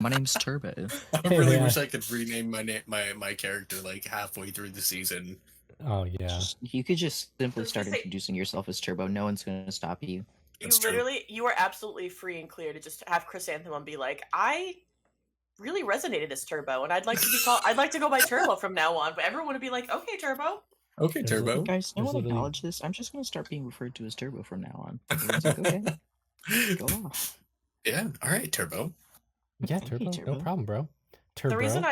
My name's Turbo. I Hey, really yeah. wish I could rename my character like halfway through the season. Oh yeah. You could just simply start Say- introducing yourself as Turbo. No one's going to stop you. That's true. You are absolutely free and clear to just have Chrysanthemum be like, I really resonated as Turbo, and I'd like to be called. I'd like to go by Turbo from now on. But everyone would be like, okay, Turbo. Okay, There's Turbo. Guys, no There's one literally- acknowledge this. I'm just going to start being referred to as Turbo from now on. Everyone's like, okay, go off. Yeah. All right, Turbo. Yeah, Hey, Turbo. No Turbo. problem, bro. Turbo. The reason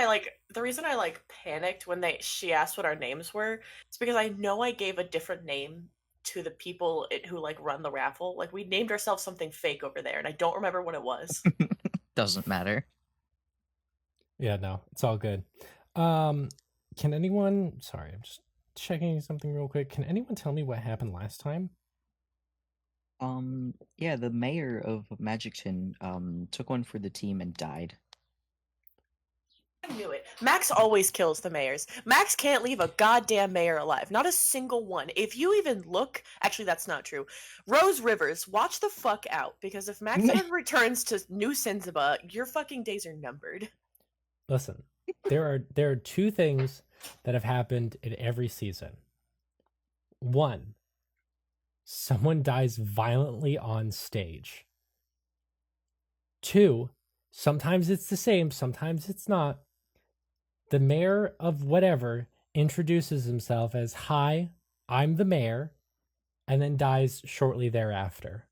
I panicked when she asked what our names were is because I know I gave a different name to the people who like run the raffle. Like we named ourselves something fake over there, and I don't remember what it was. Doesn't matter. Yeah, no, it's all good. Can anyone? Sorry, I'm just checking something real quick. Can anyone tell me what happened last time? Yeah, the mayor of Magicton took one for the team and died. I knew it. Max always kills the mayors. Max can't leave a goddamn mayor alive. Not a single one. If you even look, actually, that's not true. Rose Rivers, watch the fuck out, because if Max ever returns to New Sinzaba, your fucking days are numbered. Listen, there are two things that have happened in every season. One, someone dies violently on stage. Two, sometimes it's the same, sometimes it's not. The mayor of whatever introduces himself as, "Hi, I'm the mayor," and then dies shortly thereafter.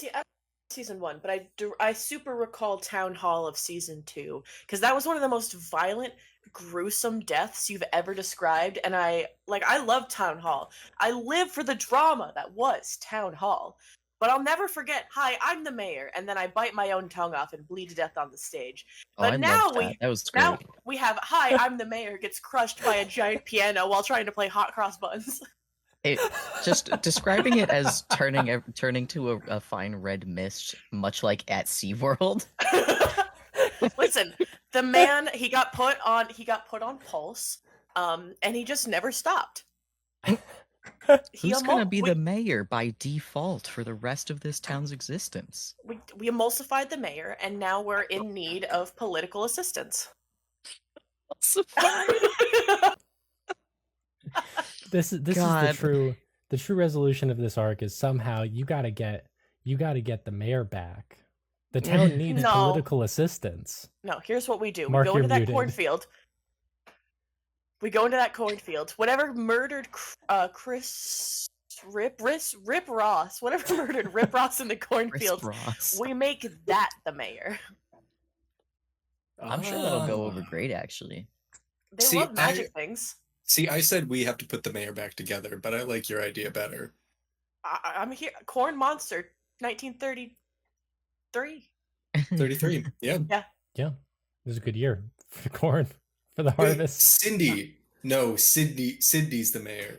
See, I season 1, but I super recall Town Hall of season 2, because that was one of the most violent, gruesome deaths you've ever described, and I love Town Hall. I live for the drama that was Town Hall. But I'll never forget, "Hi, I'm the mayor," and then I bite my own tongue off and bleed to death on the stage. Oh, But I now loved that. That was great. now we have, "Hi, I'm the mayor," gets crushed by a giant piano while trying to play hot cross buns. Just describing it as turning to a fine red mist, much like at SeaWorld. Listen, the man, he got put on pulse, and he just never stopped. Who's gonna be the mayor by default for the rest of this town's existence? We emulsified the mayor, and now we're in need of political assistance. This is the true resolution of this arc is somehow you gotta get the mayor back. The town needs No. political assistance. No, here's what we do. Mark, We go you're into that muted. cornfield. Whatever murdered Rip Ross, whatever murdered Rip Ross in the cornfield, Ross. we make that the mayor. I'm sure that'll go over great, actually. They See, love magic things. See, I said we have to put the mayor back together, but I like your idea better. I'm here. Corn Monster, 1933. 33. Yeah. Yeah, it was a good year for corn for the harvest. Cindy. No, Sydney's the mayor.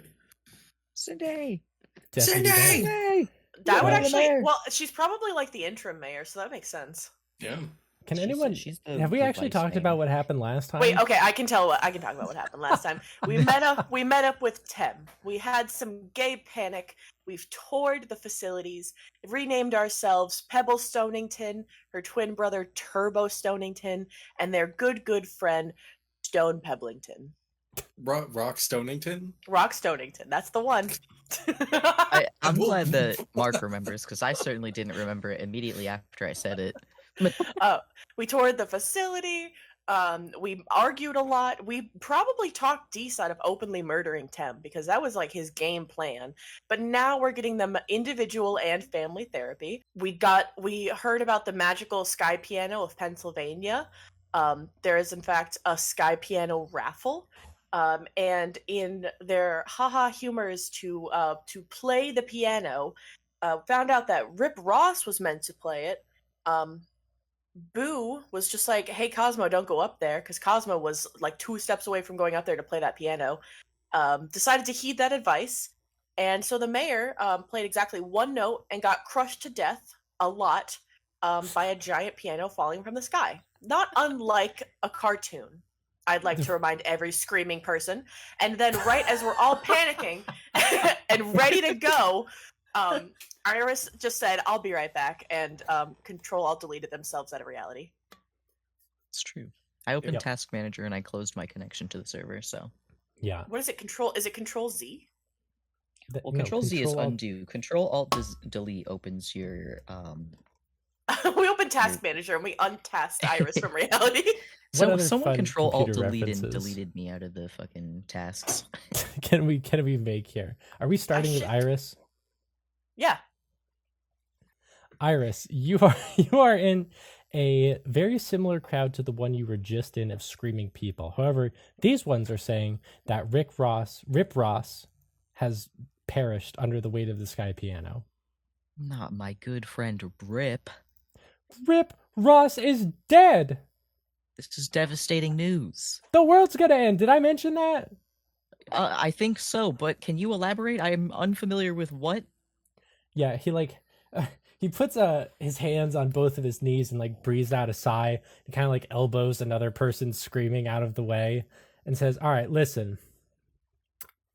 Cindy! Deputy Cindy! mayor. That would Yeah. actually. Mayor. Well, she's probably like the interim mayor, so that makes sense. Yeah. Can She's- anyone? she's the- Have we the actually vice talked mayor. about what happened last time? Wait, okay, I can talk about what happened last time. We met up with Tem. We had some gay panic. We've toured the facilities, renamed ourselves Pebble Stonington, her twin brother Turbo Stonington, and their good friend Stone Pebblington. Rock Stonington? Rock Stonington, that's the one. I'm glad that Mark remembers, because I certainly didn't remember it immediately after I said it. We toured the facility. We argued a lot. We probably talked Deese out of openly murdering Tem because that was like his game plan. But now we're getting them individual and family therapy. We heard about the magical sky piano of Pennsylvania. There is in fact a sky piano raffle. And in their haha humors to play the piano, found out that Rip Ross was meant to play it. Boo was just like, "Hey Cosmo, don't go up there," because Cosmo was like 2 steps away from going up there to play that piano. Decided to heed that advice, and so the mayor played exactly 1 note and got crushed to death a lot by a giant piano falling from the sky. Not unlike a cartoon. I'd like to remind every screaming person. And then right as we're all panicking and ready to go, Iris just said, "I'll be right back," and Control-Alt deleted themselves out of reality. It's true. I opened Yep. Task Manager and I closed my connection to the server, so. Yeah. What is it? Control? Is it Control Z? Well, No, Control Z is Control Alt- undo. Control Alt Delete opens your We opened Task Manager and we untasked Iris from reality. What So other someone fun Control Alt computer Delete and references? deleted me out of the fucking tasks. can we make here? Are we starting with should- Iris? Yeah. Iris, you are in a very similar crowd to the one you were just in of screaming people. However, these ones are saying that Rip Ross has perished under the weight of the sky piano. Not my good friend Rip. Rip Ross is dead. This is devastating news. The world's gonna end. Did I mention that? I think so, but can you elaborate? I'm unfamiliar with what? Yeah, he puts his hands on both of his knees and like breathes out a sigh and kind of like elbows another person screaming out of the way and says, "All right, listen.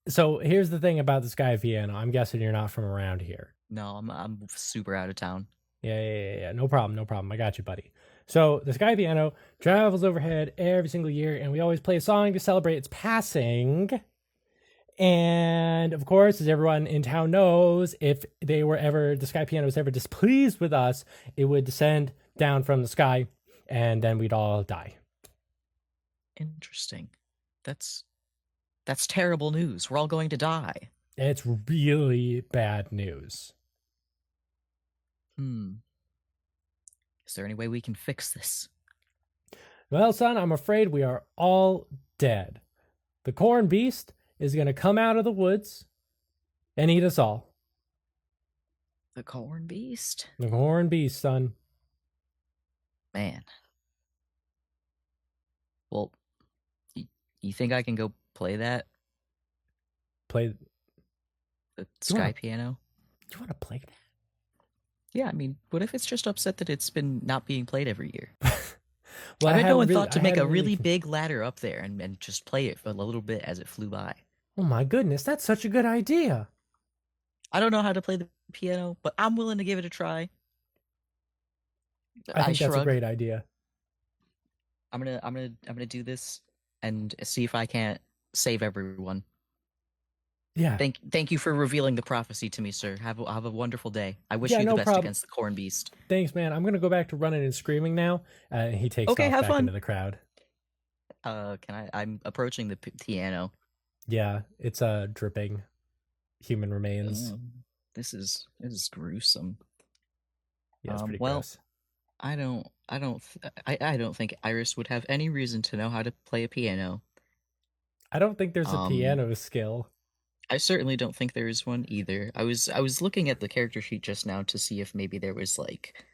So here's the thing about the sky piano. I'm guessing you're not from around here." No, I'm super out of town. Yeah. No problem. I got you, buddy. So the sky piano travels overhead every single year, and we always play a song to celebrate its passing. And of course, as everyone in town knows, if the sky piano was ever displeased with us, it would descend down from the sky, and then we'd all die. Interesting. That's terrible news. We're all going to die. It's really bad news. Is there any way we can fix this? Well, son, I'm afraid we are all dead. The corn beast is going to come out of the woods and eat us all. The corn beast? The corn beast, son. Man. Well, you think I can go play that? Play. The sky piano? You want to play that? Yeah, I mean, what if it's just upset that it's been not being played every year? Well, I bet no one thought to make a really big ladder up there and just play it for a little bit as it flew by. Oh my goodness, that's such a good idea. I don't know how to play the piano, but I'm willing to give it a try. I think that's a great idea. I'm gonna do this and see if I can't save everyone. Yeah. Thank you for revealing the prophecy to me, sir. Have a wonderful day. I wish you the best against the corn beast. Thanks, man. I'm gonna go back to running and screaming now. He takes off have back fun. into the crowd. I'm approaching the piano. Yeah, it's dripping human remains. This is gruesome. Yeah, it's pretty well, gross. I don't think Iris would have any reason to know how to play a piano. I don't think there's a piano skill. I certainly don't think there is one either. I was looking at the character sheet just now to see if maybe there was like,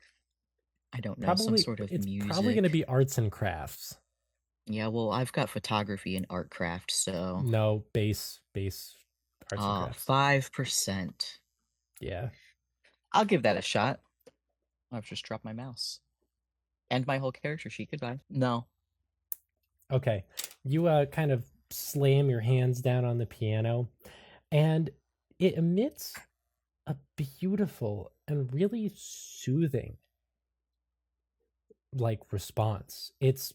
I don't know, some sort of it's music. probably going to be arts and crafts. Yeah, well, I've got photography and art craft, so No, base arts and crafts. 5%. Yeah. I'll give that a shot. I've just dropped my mouse. And my whole character sheet. Goodbye. No. Okay. You kind of slam your hands down on the piano, and it emits a beautiful and really soothing response. It's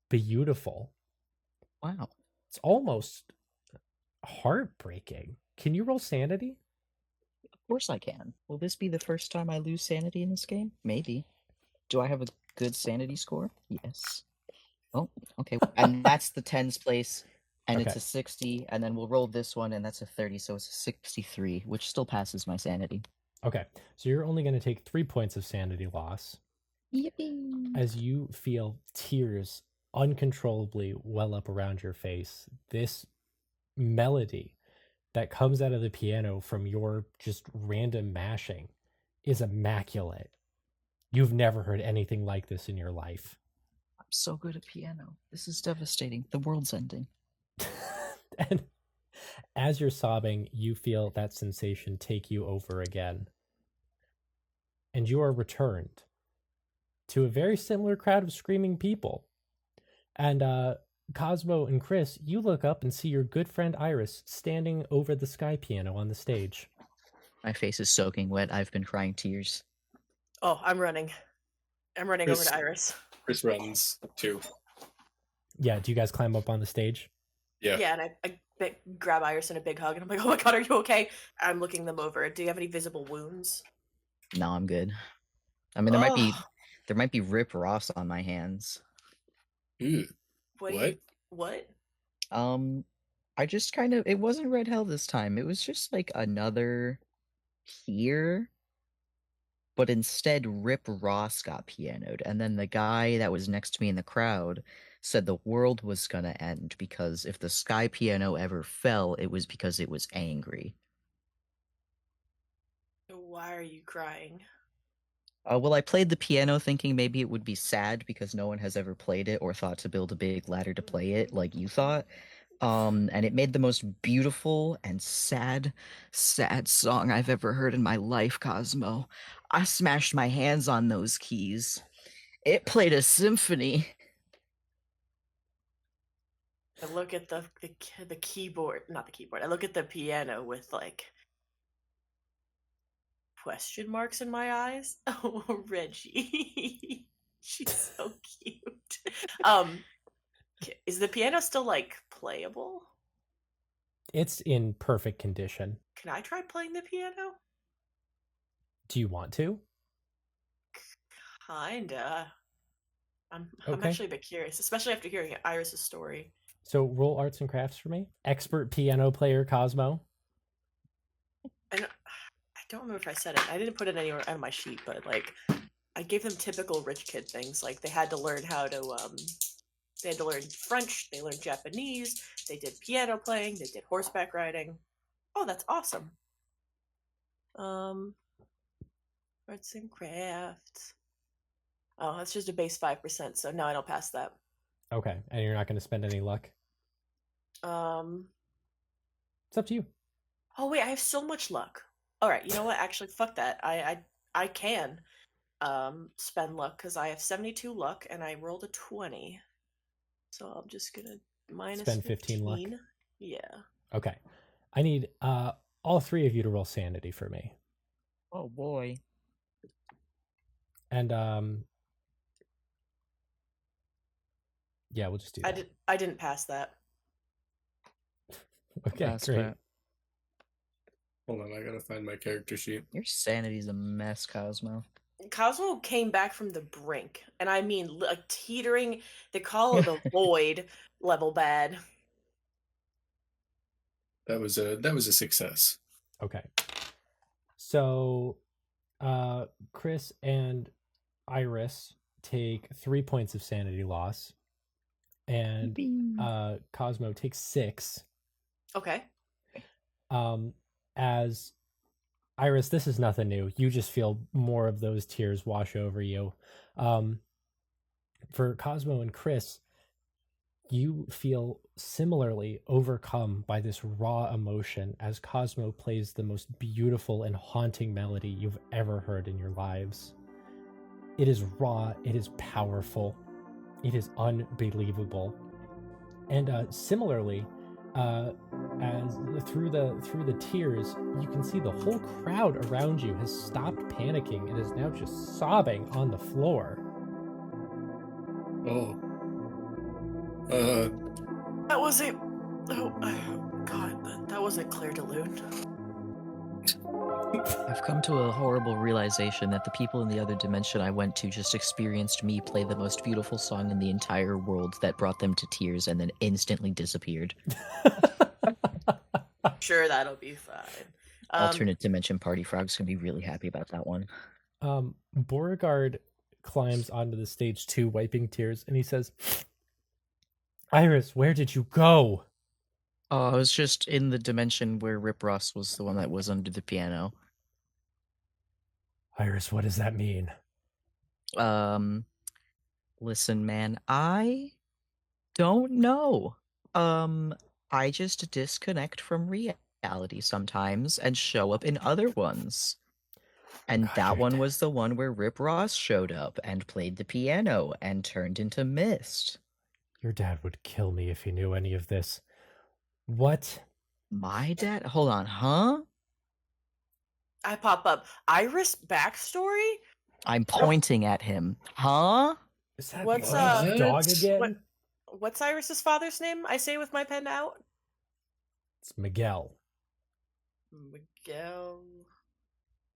beautiful. Wow. It's almost heartbreaking. Can you roll sanity? Of course I can. Will this be the first time I lose sanity in this game? Maybe. Do I have a good sanity score? Yes. Oh, okay. And that's the tens place, and Okay. it's a 60, and then we'll roll this one, and that's a 30, so it's a 63, which still passes my sanity. Okay. So you're only going to take 3 points of sanity loss Yippee! as you feel tears uncontrollably well up around your face. This melody that comes out of the piano from your just random mashing is immaculate. You've never heard anything like this in your life. I'm so good at piano. This is devastating. The world's ending. And as you're sobbing, you feel that sensation take you over again. And you are returned to a very similar crowd of screaming people. And Cosmo and Chris, you look up and see your good friend Iris standing over the sky piano on the stage. My face is soaking wet. I've been crying tears. Oh, I'm running. I'm running over to Iris. Chris runs too. Yeah, do you guys climb up on the stage? Yeah. Yeah, and I grab Iris in a big hug, and I'm like, "Oh my god, are you okay?" I'm looking them over. Do you have any visible wounds? No, I'm good. I mean, there might be Rip Ross on my hands. Ooh, What? What? I just kind of, it wasn't Red Hell this time. It was just like another tier, but instead Rip Ross got pianoed, and then the guy that was next to me in the crowd said the world was gonna end because if the sky piano ever fell, it was because it was angry. Why are you crying? Well, I played the piano thinking maybe it would be sad because no one has ever played it or thought to build a big ladder to play it like you thought. And it made the most beautiful and sad song I've ever heard in my life, Cosmo. I smashed my hands on those keys. It played a symphony. I look at the keyboard, not the keyboard. I look at the piano with like question marks in my eyes. Oh, Reggie, she's so cute. Is the piano still like playable? It's in perfect condition. Can I try playing the piano? Do you want to? Kinda. I'm Okay. actually a bit curious, especially after hearing Iris's story. So roll arts and crafts for me. Expert piano player Cosmo. I don't remember if I said it. I didn't put it anywhere on my sheet, but like I gave them typical rich kid things. Like they had to learn how to they had to learn French, they learned Japanese, they did piano playing, they did horseback riding. Oh, that's awesome. Arts and crafts. Oh, that's just a base 5%, so no, I don't pass that. Okay, and you're not going to spend any luck. It's up to you. Oh wait, I have so much luck. All right, you know what? Actually, fuck that. I can spend luck because I have 72 luck and I rolled a 20. So I'm just gonna minus Spend 15 luck. Yeah. Okay, I need all three of you to roll sanity for me. Oh boy. And yeah, we'll just do that. I didn't pass that. Okay, That's great. crap. Hold on, I gotta find my character sheet. Your sanity's a mess, Cosmo. Cosmo came back from the brink, and I mean like teetering. They call it the void level bad. That was a success. Okay. So Chris and Iris take 3 points of sanity loss. And Cosmo takes 6. Okay. As Iris, this is nothing new. You just feel more of those tears wash over you. For Cosmo and Chris, you feel similarly overcome by this raw emotion as Cosmo plays the most beautiful and haunting melody you've ever heard in your lives. It is raw, it is powerful, it is unbelievable. And similarly, as through the tears, you can see the whole crowd around you has stopped panicking and is now just sobbing on the floor. Oh. That wasn't. Oh, God, that wasn't Claire de Lune. I've come to a horrible realization that the people in the other dimension I went to just experienced me play the most beautiful song in the entire world that brought them to tears and then instantly disappeared. Sure, that'll be fine. Alternate dimension party frog's gonna be really happy about that one. Beauregard climbs onto the stage too, wiping tears, and he says, Iris, where did you go? Oh, I was just in the dimension where Rip Ross was the one that was under the piano. Iris, what does that mean? Listen, man, I don't know. I just disconnect from reality sometimes and show up in other ones. And God, that one was the one where Rip Ross showed up and played the piano and turned into mist. Your dad would kill me if he knew any of this. What? My dad? Hold on, huh? I pop up. Iris backstory? I'm pointing at him. Huh? Is that What's, Blake's dog What? again? What's Iris's father's name? I say with my pen out. It's Miguel. Miguel.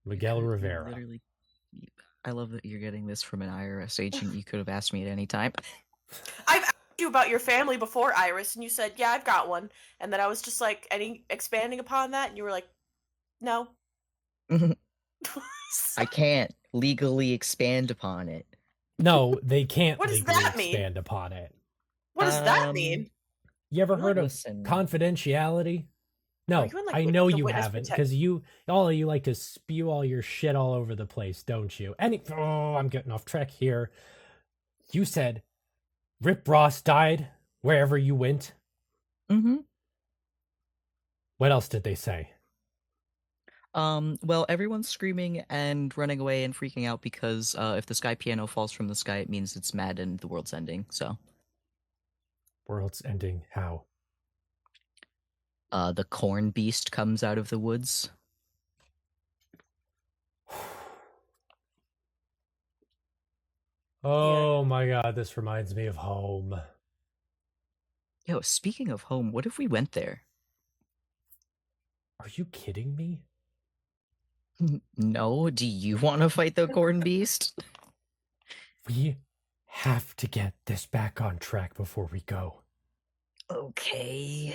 You Rivera. literally. I love that you're getting this from an IRS agent. You could have asked me at any time. I've asked you about your family before, Iris, and you said, "Yeah, I've got one." And then I was just like, expanding upon that, and you were like, "No." I can't legally expand upon it. No, they can't What does legally that mean? expand upon it. What does that mean? You ever heard of Listen. confidentiality? No, Are you in, like, I know the you witness haven't, protect- because all of you like to spew all your shit all over the place, don't you? I'm getting off track here. You said Rip Ross died wherever you went. Mm-hmm. What else did they say? Well, everyone's screaming and running away and freaking out because if the sky piano falls from the sky, it means it's mad and the world's ending. So, World's ending. How? the corn beast comes out of the woods. Oh my god, this reminds me of home. Yo, speaking of home, what if we went there? Are you kidding me? No, do you want to fight the corn beast? We have to get this back on track before we go. Okay.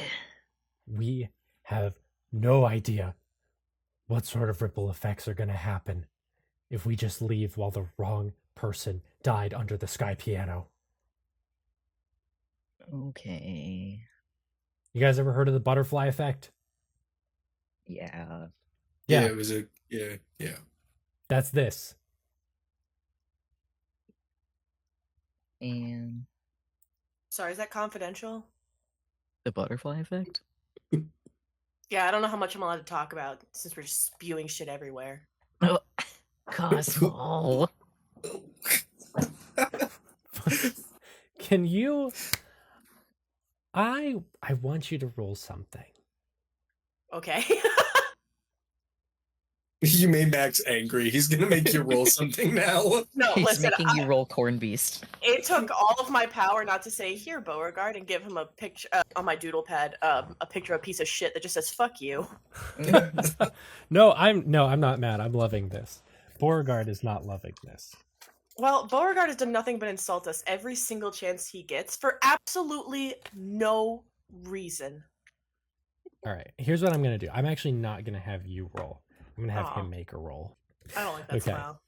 We have no idea what sort of ripple effects are going to happen if we just leave while the wrong person died under the sky piano. Okay. You guys ever heard of the butterfly effect? Yeah. Yeah. It was yeah. That's this. And Sorry, is that confidential? the butterfly effect? Yeah, I don't know how much I'm allowed to talk about since we're just spewing shit everywhere. Oh, Cosmo. Can you... I want you to roll something. Okay. You made Max angry. He's gonna make you roll something now. No, He's listen, making you roll corn beast. it took all of my power not to say, "Here, Beauregard," and give him a picture on my doodle pad, a picture of a piece of shit that just says "fuck you." No, I'm not mad. I'm loving this. Beauregard is not loving this. Well, Beauregard has done nothing but insult us every single chance he gets for absolutely no reason. All right, here's what I'm going to do. I'm actually not going to have you roll. I'm going to have Aw. him make a roll. I don't like that Okay. smile.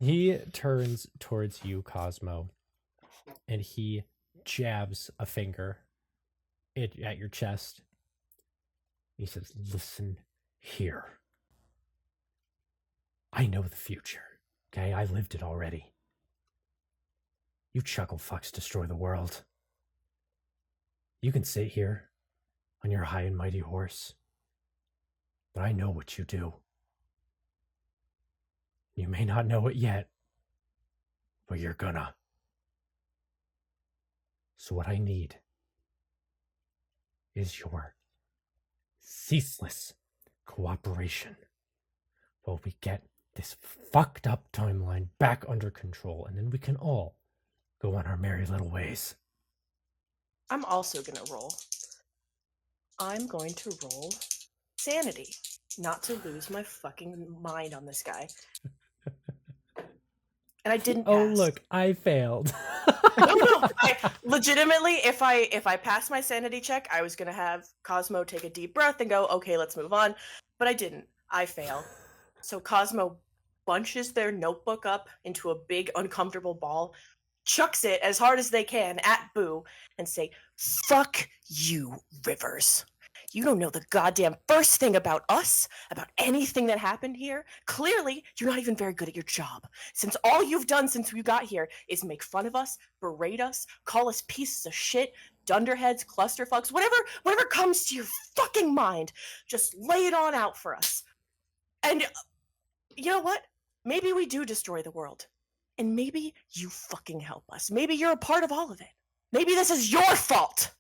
He turns towards you, Cosmo, and he jabs a finger at your chest. He says, "Listen here. I know the future, okay? I lived it already. You chuckle fucks destroy the world. You can sit here on your high and mighty horse, but I know what you do. You may not know it yet, but you're gonna. So what I need is your ceaseless cooperation while we get this fucked up timeline back under control, and then we can all go on our merry little ways." I'm also gonna roll. I'm going to roll sanity, not to lose my fucking mind on this guy. And I didn't pass. Oh, look, I failed. No. I legitimately, if I pass my sanity check, I was gonna have Cosmo take a deep breath and go, "Okay, let's move on," but I didn't. I fail. So Cosmo bunches their notebook up into a big uncomfortable ball, chucks it as hard as they can at Boo, and say, "Fuck you, Rivers. You don't know the goddamn first thing about us, about anything that happened here. Clearly, you're not even very good at your job, since all you've done since we got here is make fun of us, berate us, call us pieces of shit, dunderheads, clusterfucks, whatever comes to your fucking mind. Just lay it on out for us. And you know what? Maybe we do destroy the world. And maybe you fucking help us. Maybe you're a part of all of it. Maybe this is your fault."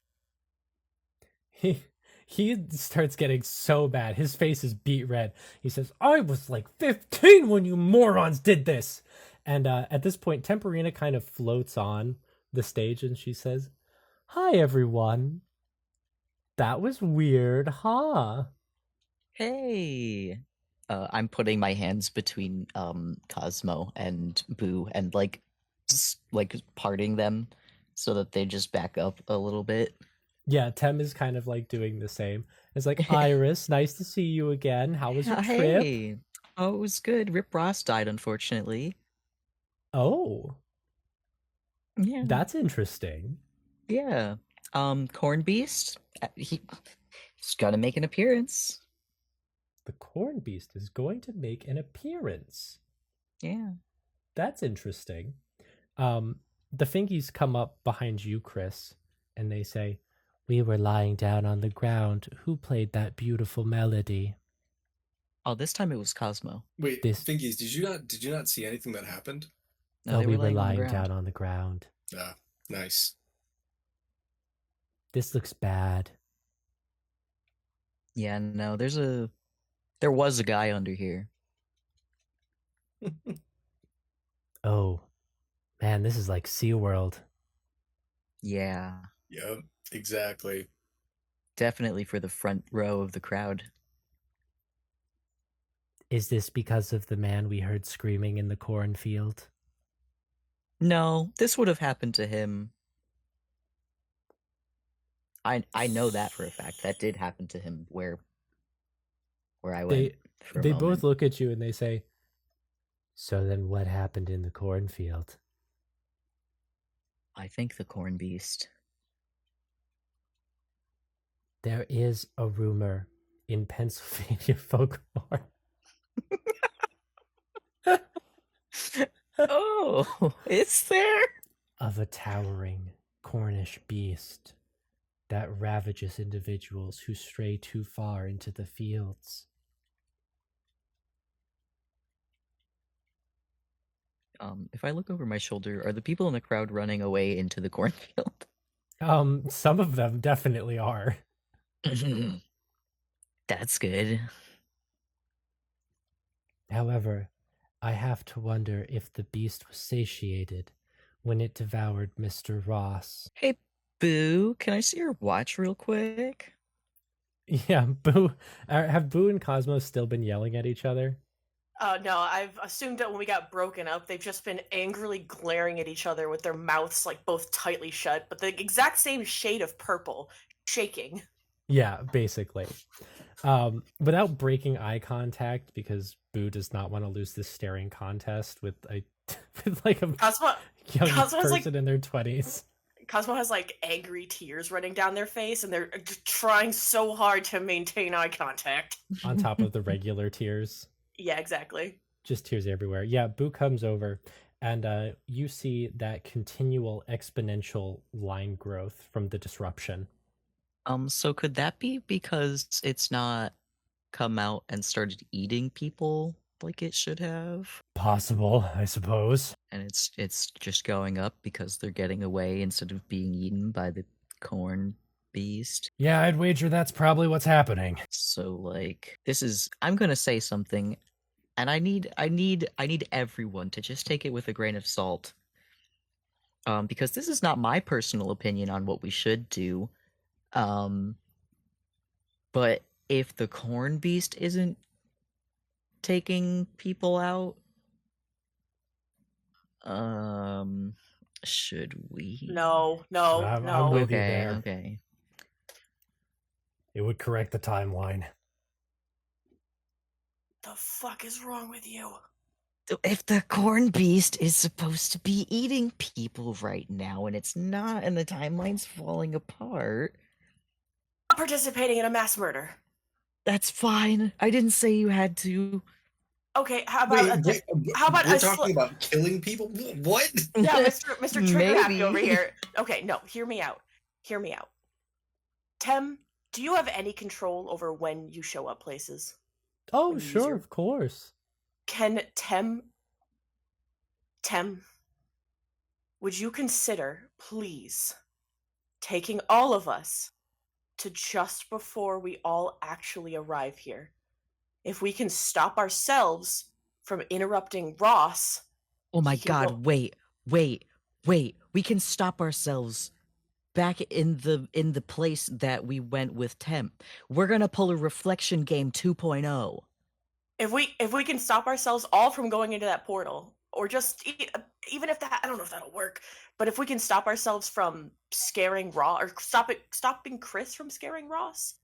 He starts getting so bad. His face is beet red. He says, "I was like 15 when you morons did this." And at this point, Temperina kind of floats on the stage and she says, "Hi, everyone. That was weird, huh?" Hey. I'm putting my hands between Cosmo and Boo and like parting them so that they just back up a little bit. Yeah, Tem is kind of like doing the same. It's like, "Iris, nice to see you again. How was your trip?" Hey. Oh, it was good. Rip Ross died, unfortunately. Oh, Yeah. that's interesting. Yeah. Corn Beast. He's got to make an appearance. The Corn Beast is going to make an appearance. Yeah. That's interesting. The Fingies come up behind you, Chris, and they say, "We were lying down on the ground. Who played that beautiful melody?" Oh, this time it was Cosmo. Wait, This- Fingies, did you not see anything that happened? No, "Oh, they we were were laying on the lying ground. down on the ground. Ah, nice. This looks bad." Yeah, no, there was a guy under here. Oh, man, this is like SeaWorld. Yeah. Yep, exactly. Definitely for the front row of the crowd. Is this because of the man we heard screaming in the cornfield? No, this would have happened to him. I know that for a fact. That did happen to him where I went for a They moment. both look at you and they say, "So then what happened in the cornfield?" I think the corn beast. There is a rumor in Pennsylvania folklore. Oh, is there? Of a towering Cornish beast that ravages individuals who stray too far into the fields. If I look over my shoulder, are the people in the crowd running away into the cornfield? Some of them definitely are. That's good. However, I have to wonder if the beast was satiated when it devoured Mr. Ross. Hey, Boo, can I see your watch real quick? Yeah, Boo. Have Boo and Cosmo still been yelling at each other? No, I've assumed that when we got broken up, they've just been angrily glaring at each other with their mouths like both tightly shut, but the exact same shade of purple, shaking. Yeah, basically. Without breaking eye contact, because Boo does not want to lose this staring contest with a with like a Cosmo, young Cosmo's person like- in their 20s. Cosmo has like angry tears running down their face, and they're just trying so hard to maintain eye contact. On top of the regular tears. Yeah, exactly. Just tears everywhere. Yeah, Boo comes over, and you see that continual exponential line growth from the disruption. So could that be because it's not come out and started eating people like it should have? Possible, I suppose. And it's just going up because they're getting away instead of being eaten by the corn beast. Yeah, I'd wager that's probably what's happening. So like I'm gonna say something, and I need everyone to just take it with a grain of salt. Because this is not my personal opinion on what we should do. But if the corn beast isn't taking people out, should we? No. I'm with you Okay, there. okay. It would correct the timeline. The fuck is wrong with you? If the corn beast is supposed to be eating people right now and it's not, and the timeline's falling apart, Participating in a mass murder. that's fine. I didn't say you had to. Okay, how about how about we're a talking about killing people? What? yeah, Mr. Trigger Happy over Maybe. here. Okay, no, hear me out. Hear me out. Tem, do you have any control over when you show up places? Oh, When you use sure, your- of course. Can Tem, would you consider, please, taking all of us to just before we all actually arrive here? If we can stop ourselves from interrupting Ross Oh my He will. god, wait. We can stop ourselves back in the place that we went with Temp. We're gonna pull a reflection game 2.0. If we can stop ourselves all from going into that portal, or just even if that, I don't know if that'll work, but if we can stop ourselves from scaring Ross, or stopping Chris from scaring Ross,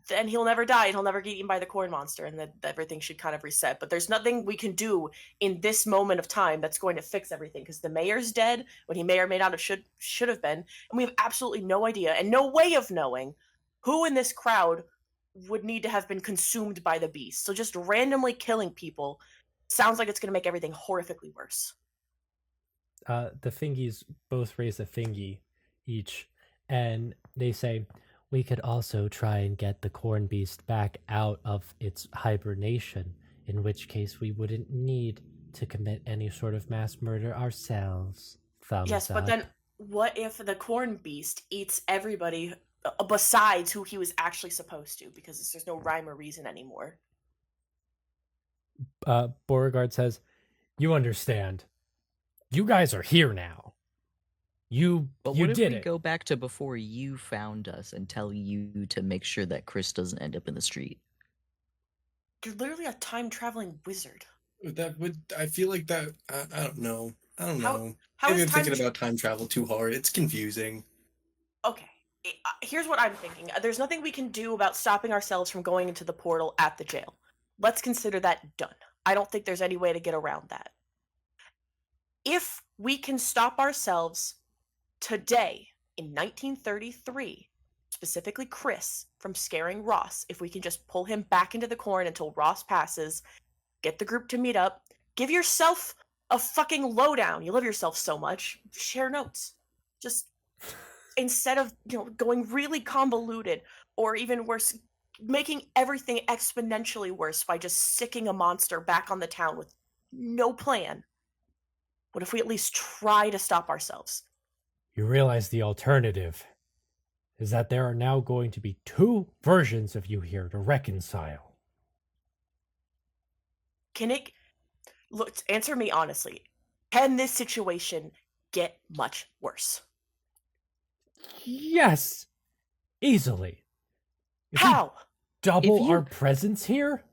then he'll never die and he'll never get eaten by the corn monster, and then everything should kind of reset. But there's nothing we can do in this moment of time that's going to fix everything, because the mayor's dead when he may or may not have should have been, and we have absolutely no idea and no way of knowing who in this crowd would need to have been consumed by the beast. So just randomly killing people sounds like it's going to make everything horrifically worse. The fingies both raise a fingy each, and they say, we could also try and get the corn beast back out of its hibernation, in which case we wouldn't need to commit any sort of mass murder ourselves. Thumbs Yes, but up. then what if the corn beast eats everybody besides who he was actually supposed to, because there's no rhyme or reason anymore? Beauregard says, you understand. You guys are here now. But You what if did we it. go back to before you found us and tell you to make sure that Chris doesn't end up in the street? You're literally a time traveling wizard. That would, I feel like that, I don't know. I don't How- know. how Maybe is I'm time thinking about time travel too hard. It's confusing. Okay. Here's what I'm thinking. There's nothing we can do about stopping ourselves from going into the portal at the jail. Let's consider that done. I don't think there's any way to get around that. If we can stop ourselves today in 1933, specifically Chris, from scaring Ross, if we can just pull him back into the corn until Ross passes, get the group to meet up, give yourself a fucking lowdown. You love yourself so much. Share notes. Just instead of going really convoluted, or even worse, making everything exponentially worse by just sicking a monster back on the town with no plan. What if we at least try to stop ourselves? You realize the alternative is that there are now going to be 2 versions of you here to reconcile. Can it look, answer me honestly, can this situation get much worse? Yes, easily. If we How? double If you- our presence here,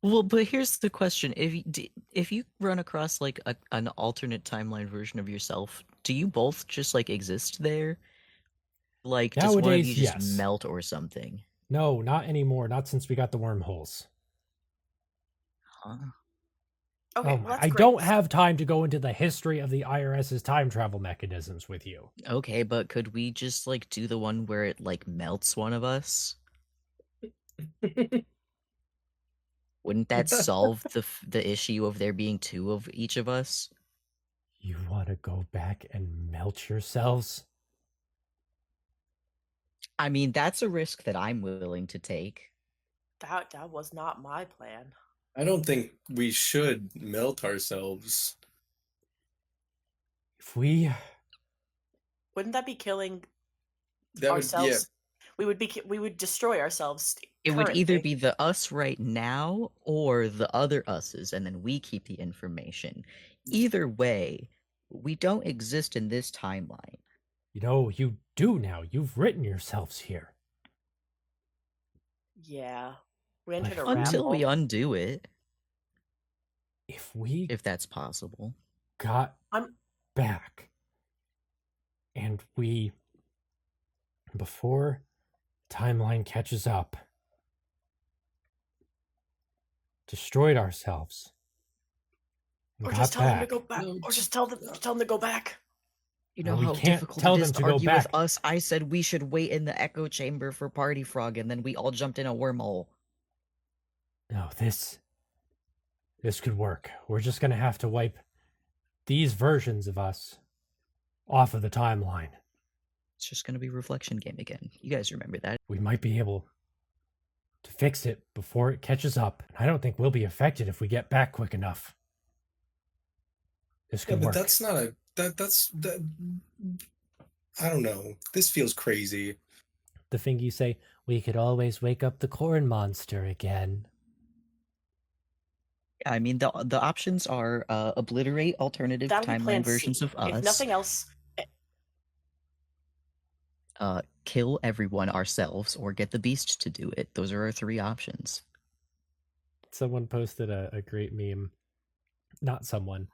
Well, but here's the question: if you run across like an alternate timeline version of yourself, do you both just like exist there? Like, does one of Nowadays, you just yes. melt or something? no, not anymore. Not since we got the wormholes. Huh? Okay, Oh well, my, that's I great. don't have time to go into the history of the IRS's time travel mechanisms with you. Okay, but could we just like do the one where it like melts one of us? Wouldn't that solve the issue of there being 2 of each of us? You want to go back and melt yourselves? I mean, that's a risk that I'm willing to take. That was not my plan. I don't think we should melt ourselves. If we Wouldn't that be killing That would, ourselves? yeah. We would destroy ourselves. It would either currently. be the us right now or the other us's, and then we keep the information. Either way, we don't exist in this timeline. you do now. You've written yourselves here. Yeah. We entered a Until rabbit we hole. undo it, If that's possible. got I'm- back and we, before timeline catches up, destroyed ourselves and Or got just tell them to back. go back. No, Or just tell them to go back. You No, know we how can't difficult tell it them is to to go argue back. with us. I said we should wait in the echo chamber for Party Frog, and then we all jumped in a wormhole. No, this could work. We're just gonna have to wipe these versions of us off of the timeline. It's just gonna be reflection game again. You guys remember that? We might be able to fix it before it catches up. I don't think we'll be affected if we get back quick enough. This Yeah, could but work. that's not a that. I don't know. This feels crazy. The Fingies say, we could always wake up the corn monster again. I mean, the options are obliterate alternative That'll be timeline plan versions C. of If us, nothing else, kill everyone ourselves, or get the beast to do it. Those are our three options. Someone posted a great meme. Not someone.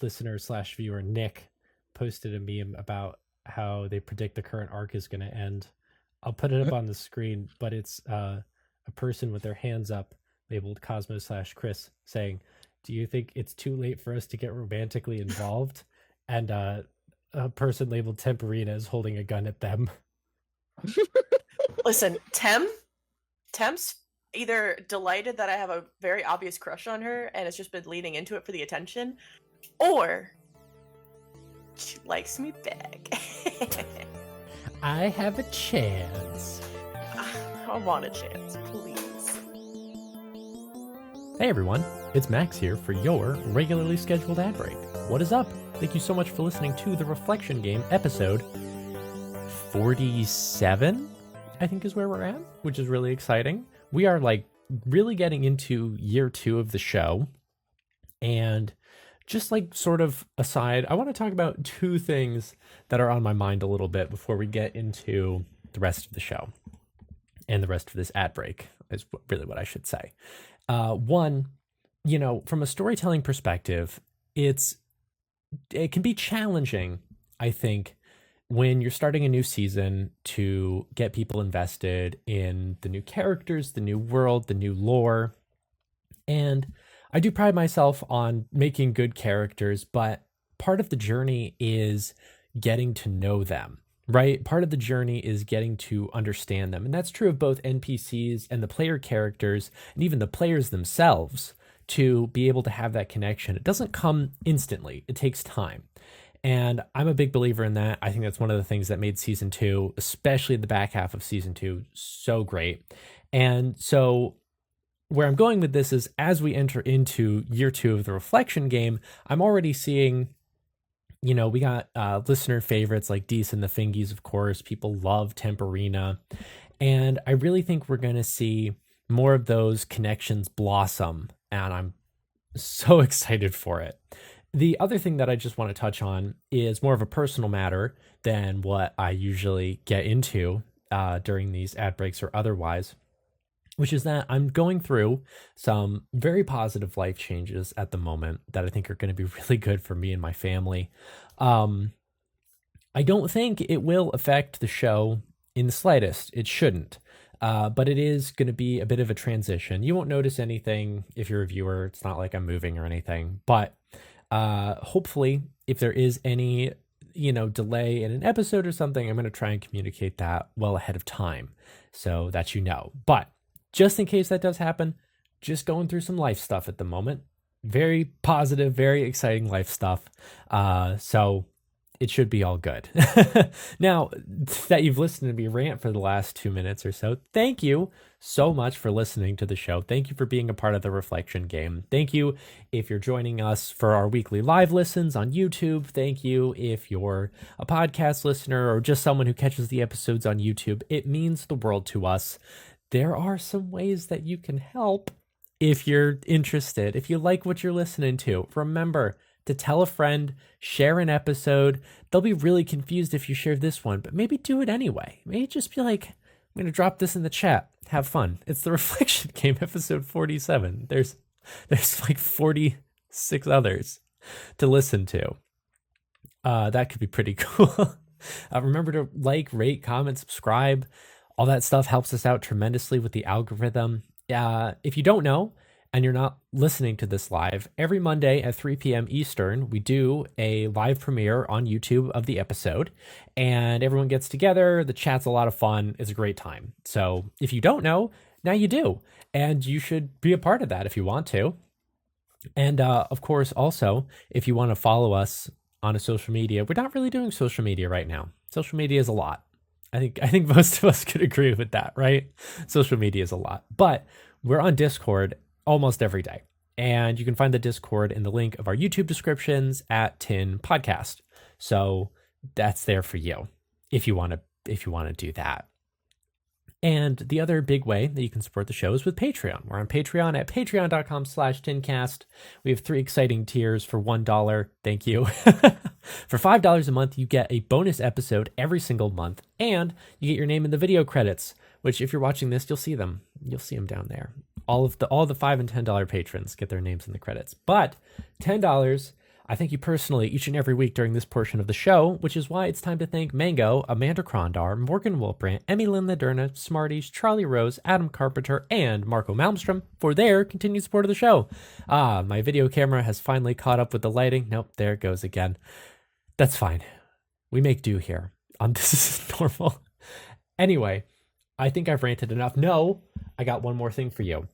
Listener / viewer Nick posted a meme about how they predict the current arc is going to end. I'll put it up on the screen, but it's a person with their hands up labeled Cosmo / Chris saying, "Do you think it's too late for us to get romantically involved?" And a person labeled Temperina is holding a gun at them. listen, Tem's either delighted that I have a very obvious crush on her and has just been leaning into it for the attention, or she likes me back. I have a chance. I want a chance, please. Hey everyone, it's Max here for your regularly scheduled ad break. What is up? Thank you so much for listening to the Reflection Game episode 47, I think is where we're at, which is really exciting. We are like really getting into year 2 of the show. And just like sort of aside, I want to talk about 2 things that are on my mind a little bit before we get into the rest of the show and the rest of this ad break is really what I should say. One, from a storytelling perspective, it can be challenging, I think, when you're starting a new season to get people invested in the new characters, the new world, the new lore. And I do pride myself on making good characters, but part of the journey is getting to know them, right? Part of the journey is getting to understand them. And that's true of both NPCs and the player characters, and even the players themselves, to be able to have that connection. It doesn't come instantly, it takes time. And I'm a big believer in that. I think that's one of the things that made season 2, especially the back half of season 2, so great. And so where I'm going with this is as we enter into year 2 of the Reflection Game, I'm already seeing, we got listener favorites like Dees and the Fingies, of course. People love Temperina. And I really think we're going to see more of those connections blossom. And I'm so excited for it. The other thing that I just want to touch on is more of a personal matter than what I usually get into during these ad breaks or otherwise, which is that I'm going through some very positive life changes at the moment that I think are going to be really good for me and my family. I don't think it will affect the show in the slightest. It shouldn't. But it is going to be a bit of a transition. You won't notice anything if you're a viewer. It's not like I'm moving or anything. But hopefully, if there is any, delay in an episode or something, I'm going to try and communicate that well ahead of time so that you know. But just in case that does happen, just going through some life stuff at the moment. Very positive, very exciting life stuff. So it should be all good. Now that you've listened to me rant for the last 2 minutes or so, thank you so much for listening to the show. Thank you for being a part of the Reflection Game. Thank you if you're joining us for our weekly live listens on YouTube. Thank you if you're a podcast listener or just someone who catches the episodes on YouTube. It means the world to us. There are some ways that you can help if you're interested, if you like what you're listening to. Remember to tell a friend, share an episode. They'll be really confused if you share this one, but maybe do it anyway. Maybe just be like, I'm going to drop this in the chat. Have fun. It's the Reflection Game episode 47. There's like 46 others to listen to. That could be pretty cool. Remember to like, rate, comment, subscribe. All that stuff helps us out tremendously with the algorithm. If you don't know, and you're not listening to this live, every Monday at 3 p.m. Eastern, we do a live premiere on YouTube of the episode, and everyone gets together. The chat's a lot of fun. It's a great time. So if you don't know, now you do, and you should be a part of that if you want to. And of course, also, if you want to follow us on a social media, we're not really doing social media right now. Social media is a lot. I think most of us could agree with that, right? Social media is a lot, but we're on Discord almost every day. And you can find the Discord in the link of our YouTube descriptions at Tin Podcast. So that's there for you if you want to do that. And the other big way that you can support the show is with Patreon. We're on Patreon at patreon.com/tincast. We have 3 exciting tiers for $1. Thank you. For $5 a month, you get a bonus episode every single month, and you get your name in the video credits, which if you're watching this, you'll see them. You'll see them down there. All the $5 and $10 patrons get their names in the credits. But $10, I thank you personally each and every week during this portion of the show, which is why it's time to thank Mango, Amanda Krondar, Morgan Wolbrandt, Emmy Lynn Laderna, Smarties, Charlie Rose, Adam Carpenter, and Marco Malmstrom for their continued support of the show. My video camera has finally caught up with the lighting. Nope, there it goes again. That's fine. We make do here. This is normal. Anyway, I think I've ranted enough. No, I got one more thing for you.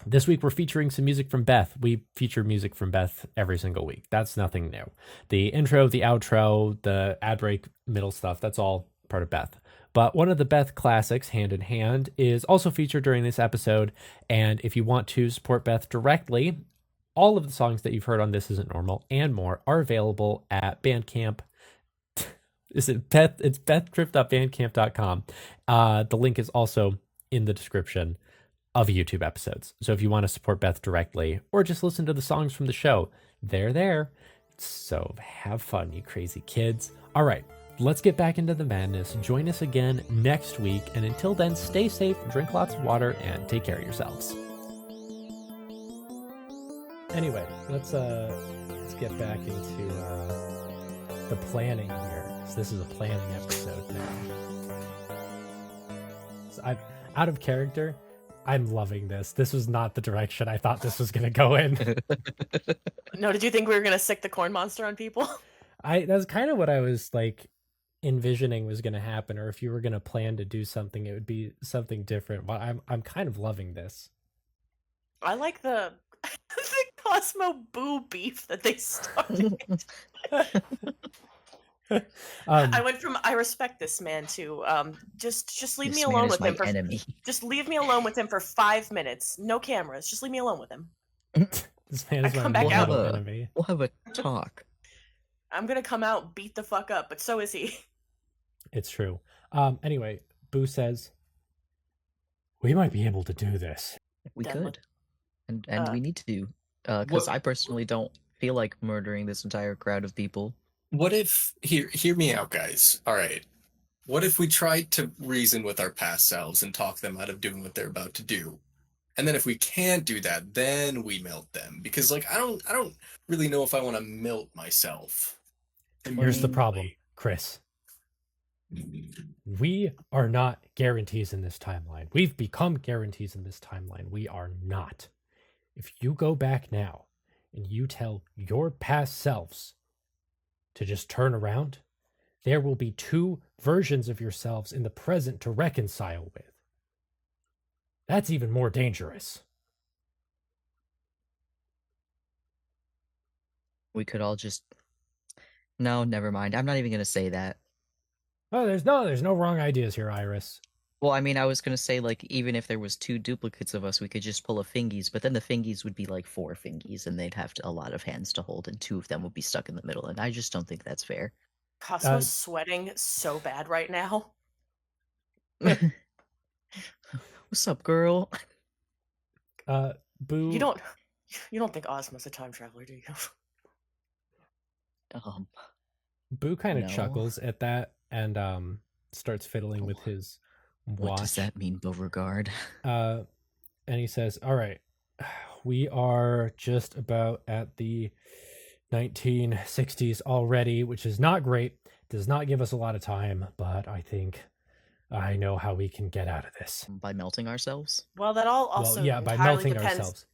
This week, we're featuring some music from Beth. We feature music from Beth every single week. That's nothing new. The intro, the outro, the ad break, middle stuff, that's all part of Beth. But one of the Beth classics, Hand in Hand, is also featured during this episode. And if you want to support Beth directly, all of the songs that you've heard on This Isn't Normal and more are available at Bandcamp. Is it Beth? It's bethtripp.bandcamp.com. The link is also in the description of YouTube episodes. So if you want to support Beth directly or just listen to the songs from the show, they're there. So have fun, you crazy kids. All right, let's get back into the madness. Join us again next week. And until then, stay safe, drink lots of water, and take care of yourselves. Anyway, let's get back into the planning here, because this is a planning episode now. So I'm out of character. I'm loving this. This was not the direction I thought this was going to go in. No, did you think we were gonna sick the corn monster on people? That's kind of what I was like envisioning was going to happen, or if you were going to plan to do something, it would be something different. But I'm kind of loving this. I like the Cosmo Boo beef that they started. I went from I respect this man to just leave me alone with him for enemy. just leave me alone with him for 5 minutes. No cameras. Just leave me alone with him. This man is I my come back out. mortal enemy. We'll have a talk. I'm gonna come out, beat the fuck up, but so is he. It's true. Anyway, Boo says, we might be able to do this. We Definitely. could. And we need to. Because I personally don't feel like murdering this entire crowd of people. What if, hear me out, guys. All right. What if we tried to reason with our past selves and talk them out of doing what they're about to do? And then if we can't do that, then we melt them. Because like I don't really know if I want to melt myself. Here's the problem, Chris. We are not guarantees in this timeline. We've become guarantees in this timeline. We are not. If you go back now and you tell your past selves to just turn around, there will be 2 versions of yourselves in the present to reconcile with. That's even more dangerous. We could all just... No, never mind. I'm not even going to say that. Oh, there's no wrong ideas here, Iris. Well, I mean, I was going to say, like, even if there was 2 duplicates of us, we could just pull a fingies, but then the fingies would be like 4 fingies, and they'd have a lot of hands to hold, and 2 of them would be stuck in the middle, and I just don't think that's fair. Cosmo's sweating so bad right now. What's up, girl? Boo. You don't think Ozma's a time traveler, do you? Boo kind of No. chuckles at that and starts fiddling with his watch. What does that mean, Beauregard? And he says, all right, we are just about at the 1960s already, which is not great. Does not give us a lot of time, but I think I know how we can get out of this. By melting ourselves? Well, that all also Well, yeah, by entirely melting depends. ourselves.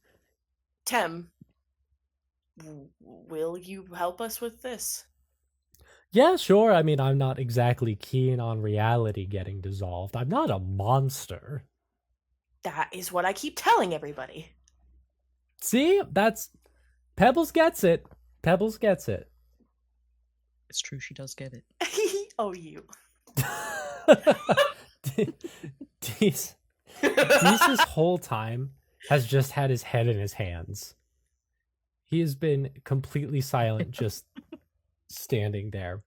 Tem, will you help us with this? Yeah, sure. I mean, I'm not exactly keen on reality getting dissolved. I'm not a monster. That is what I keep telling everybody. See? That's... Pebbles gets it. Pebbles gets it. It's true, she does get it. Oh, you. Deez this whole time has just had his head in his hands. He has been completely silent, just standing there.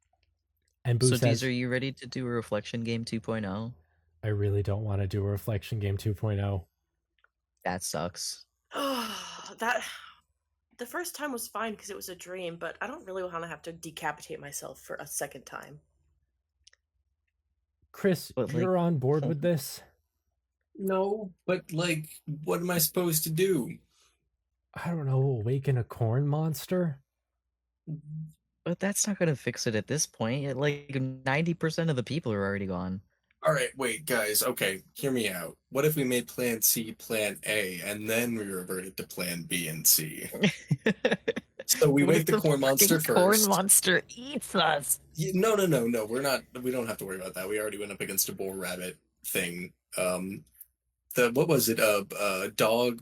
And Boo So, says, Deez, are you ready to do a reflection game 2.0? I really don't want to do a reflection game 2.0. That sucks. That the first time was fine because it was a dream, but I don't really want to have to decapitate myself for a second time. Chris, But, you're on board with this? No, but like, what am I supposed to do? I don't know, awaken a corn monster? But that's not gonna fix it at this point. Like 90% of the people are already gone. All right, wait, guys. Okay, hear me out. What if we made Plan C Plan A, and then we reverted to Plan B and C? So we What wake if the corn monster fucking corn first. monster eats us? No. We're not. We don't have to worry about that. We already went up against a boar rabbit thing. What was it? Dog,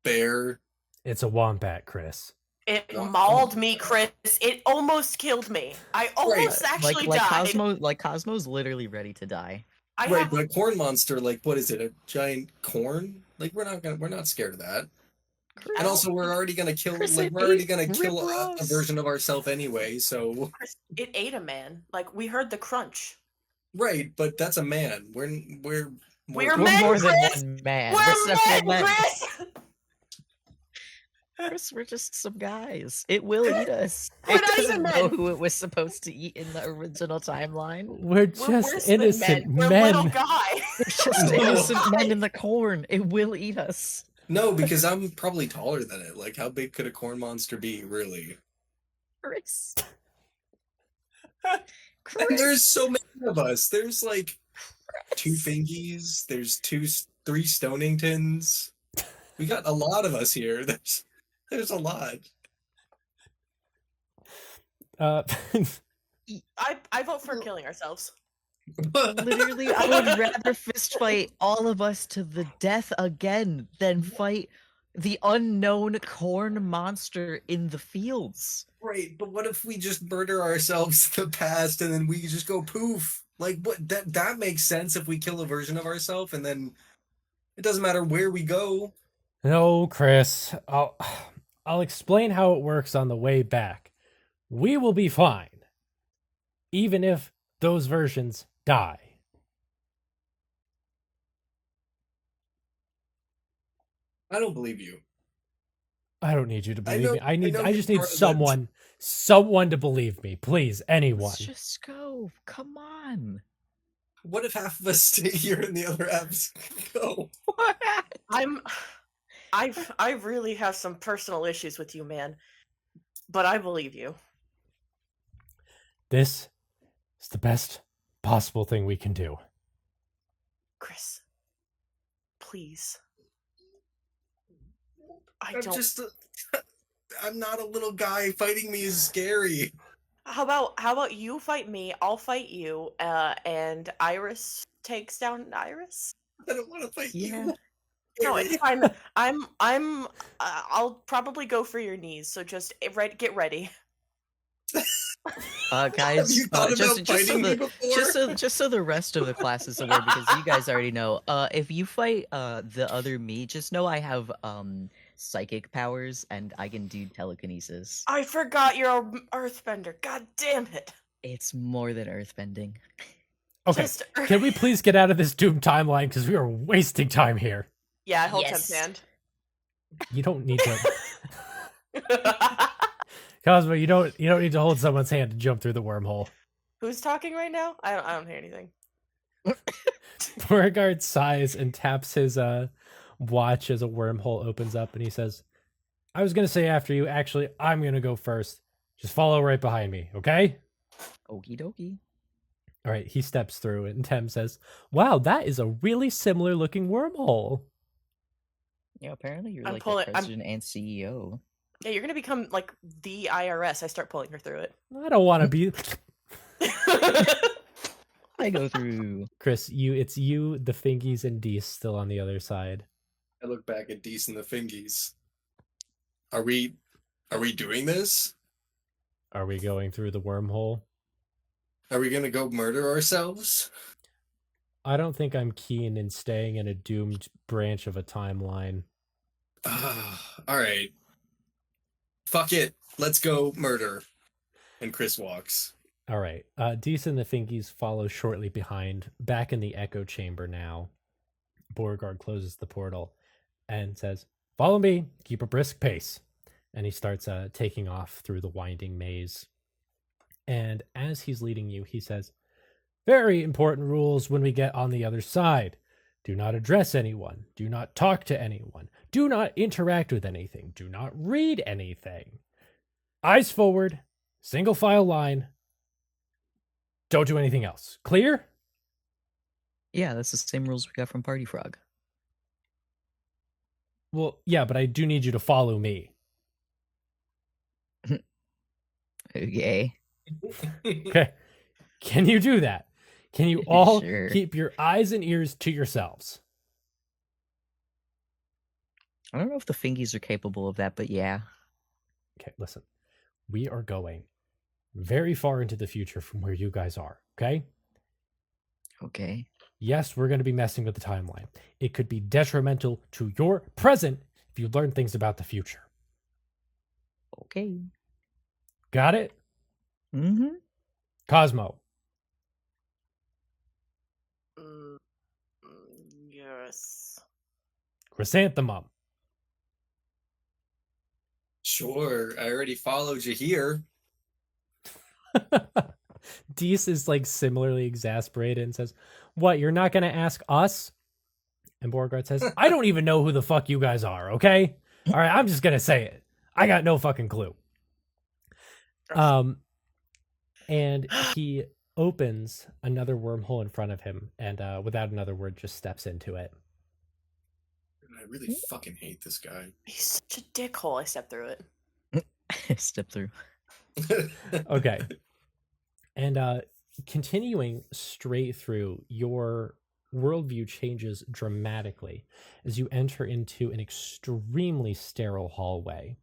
bear. It's a wombat, Chris. It Wow. mauled me, Chris. It almost killed me. I almost actually died. Cosmo's literally ready to die. Right, but a corn monster, like, what is it? A giant corn? Like, we're not scared of that. And also, we're already gonna kill. Chris, Like, it we're already ate gonna kill a Rip-Ross. version of ourselves anyway. So Chris, it ate a man. Like, we heard the crunch. right, but that's a man. We're We're We're men, more than Chris! one man. We're several men, Chris! Chris, we're just some guys. It will eat us. We're It not doesn't even know men. who it was supposed to eat in the original timeline. We're We're just worse than innocent men. We're men. little guys. It's just innocent men in the corn. It will eat us. no, because I'm probably taller than it. Like, how big could a corn monster be, really? Chris. And Chris. there's so many of us. There's like 2 fingies. There's 3 Stoningtons. We got a lot of us here. There's a lot. I vote for killing ourselves. Literally, I would rather fist fight all of us to the death again than fight the unknown corn monster in the fields. Right, but what if we just murder ourselves in the past and then we just go poof? Like, what? That makes sense if we kill a version of ourselves and then it doesn't matter where we go. No, Chris. I'll explain how it works on the way back. We will be fine, even if those versions die. I don't believe you. I don't need you to I believe know- me. I know I just you're need part of that. someone to believe me. Please, anyone. Let's just go. Come on. What if half of us stay here and the other halves go? What? I really have some personal issues with you, man. But I believe you. This is the best possible thing we can do. Chris. Please. I'm not a little guy. Fighting me is scary. How about you fight me, I'll fight you, and Iris takes down Iris? I don't want to fight Yeah. you. No, it's fine. I'll probably go for your knees, so just get ready. Guys, Have you thought about fighting me before? just so the rest of the class is aware, because you guys already know. If you fight the other me, just know I have psychic powers and I can do telekinesis. I forgot you're an earthbender. God damn it. It's more than earthbending. Okay, Just- can we please get out of this doomed timeline because we are wasting time here. Yeah, I hold Yes. 10th hand. You don't need to, Cosmo. You don't need to hold someone's hand to jump through the wormhole. Who's talking right now? I don't hear anything. Beauregard sighs and taps his watch as a wormhole opens up, and he says, "I was gonna say after you. Actually, I'm gonna go first. Just follow right behind me, okay?" Okie dokie. All right. He steps through, and Tem says, "Wow, that is a really similar looking wormhole." Yeah, apparently you're I'm like pulling- the I'm- president and CEO. Yeah, you're gonna become like the IRS. I start pulling her through it. I don't want to be I go through. Chris. It's you, the Fingies, and Dees still on the other side. I look back at Dees and the Fingies. Are we doing this? Are we going through the wormhole? Are we gonna go murder ourselves? I don't think I'm keen in staying in a doomed branch of a timeline. All right. Fuck it. Let's go murder. And Chris walks. All right. Dees and the Fingies follow shortly behind. Back in the echo chamber now, Beauregard closes the portal and says, "Follow me. Keep a brisk pace." And he starts taking off through the winding maze. And as he's leading you, he says, "Very important rules when we get on the other side. Do not address anyone. Do not talk to anyone. Do not interact with anything. Do not read anything. Eyes forward. Single file line. Don't do anything else. Clear?" Yeah, that's the same rules we got from Party Frog. Well, yeah, but I do need you to follow me. Okay. Okay. Can you do that? Can you all Sure. keep your eyes and ears to yourselves? I don't know if the Fingies are capable of that, but yeah. Okay, listen. We are going very far into the future from where you guys are, okay? Okay. Yes, we're going to be messing with the timeline. It could be detrimental to your present if you learn things about the future. Okay. Got it? Mm-hmm. Cosmo. Yes. Chrysanthemum. Sure, I already followed you here. Dees is like similarly exasperated and says, "What, you're not going to ask us?" And Beauregard says, "I don't even know who the fuck you guys are, okay? All right, I'm just going to say it. I got no fucking clue." And he opens another wormhole in front of him and without another word just steps into it. I really fucking hate this guy. He's such a dickhole. I stepped through it. Step through. Okay. And continuing straight through, your worldview changes dramatically as you enter into an extremely sterile hallway.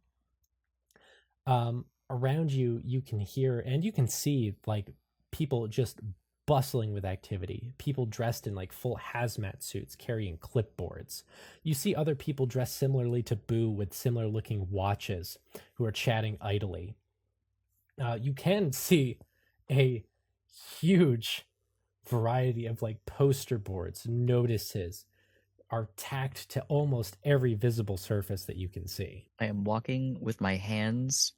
Around you, you can hear and you can see like people just bustling with activity. People dressed in like full hazmat suits carrying clipboards. You see other people dressed similarly to Boo with similar looking watches who are chatting idly. You can see a huge variety of like poster boards, notices are tacked to almost every visible surface that you can see. I am walking with my hands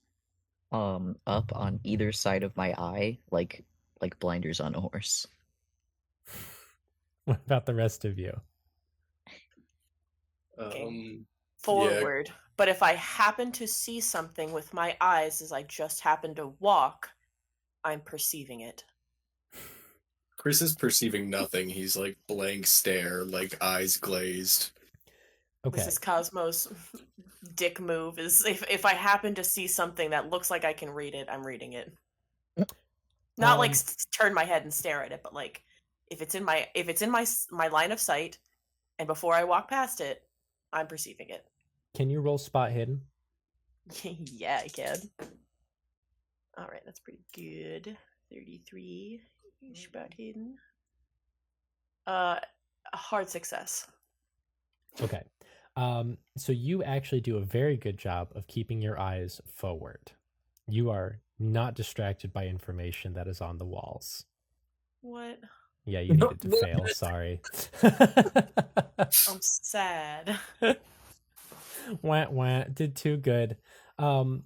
up on either side of my eye, like blinders on a horse. What about the rest of you? Forward. But if I happen to see something with my eyes as I just happen to walk, I'm perceiving it. Chris is perceiving nothing. He's like blank stare, like eyes glazed. Okay. This is Cosmo's dick move. Is if I happen to see something that looks like I can read it, I'm reading it. Not like turn my head and stare at it, but like if it's in my line of sight, and before I walk past it, I'm perceiving it. Can you roll spot hidden? Yeah, I can. All right, that's pretty good. 33 spot hidden. A hard success. Okay. So you actually do a very good job of keeping your eyes forward. You are not distracted by information that is on the walls. What? Yeah, you needed to fail. Sorry. I'm sad. Wah, wah, did too good. From